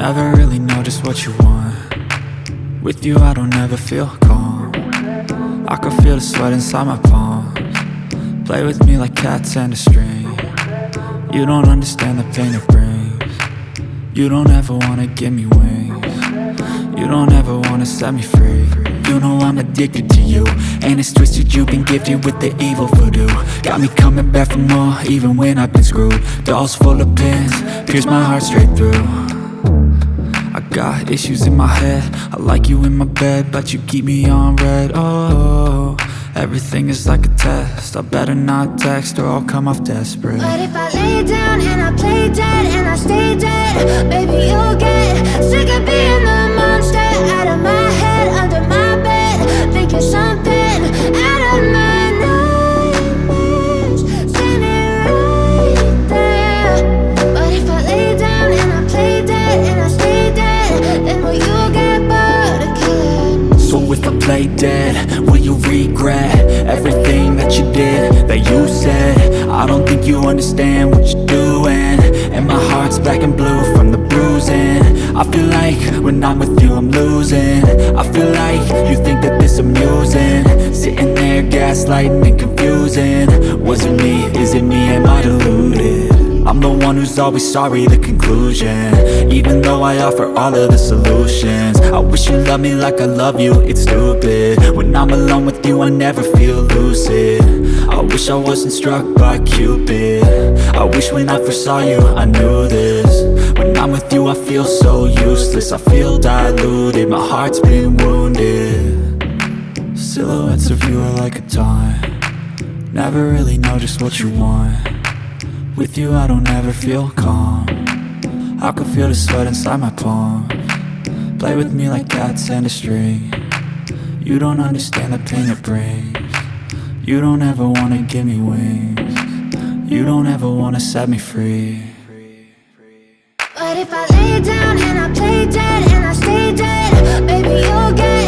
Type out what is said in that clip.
Never really know just what you want. With you I don't ever feel calm. I can feel the sweat inside my palms. Play with me like cats and a string. You don't understand the pain it brings. You don't ever wanna give me wings. You don't ever wanna set me free. You know I'm addicted to you, and it's twisted, you've been gifted with the evil voodoo. Got me coming back for more, even when I've been screwed. Dolls full of pins, pierce my heart straight through. I got issues in my head, I like you in my bed, but you keep me on red. Oh, everything is like a test, I better not text or I'll come off desperate. But if I lay down and I play dead and I stay dead, baby you'll get sick of being the monster out of my head, under my bed. Think you're something out of my nightmares, standing right there. But if I lay down and I play dead and I stay dead, then will you get bored of killing? So if I play dead, will you regret everything that you did, that you said? I don't think you understand what you're doing, and my heart's black and blue from the bruising. I feel like when I'm with you I'm losing. I feel like you think that this amusing, sitting there gaslighting and confusing. Was it me? Is it me? Am I deluded? I'm the one who's always sorry, the conclusion, even though I offer all of the solutions. I wish you loved me like I love you, it's stupid. When I'm alone with you I never feel lucid. I wish I wasn't struck by Cupid. I wish when I first saw you I knew this. When I'm with you I feel so useless, I feel diluted, my heart's been wounded. Silhouettes of you are like a taunt. Never really know just what you want. With you I don't ever feel calm. I can feel the sweat inside my palms. Play with me like cats and a string. You don't understand the pain it brings. You don't ever wanna give me wings. You don't ever wanna set me free. But if I lay down and I play dead and I stay dead, baby you'll get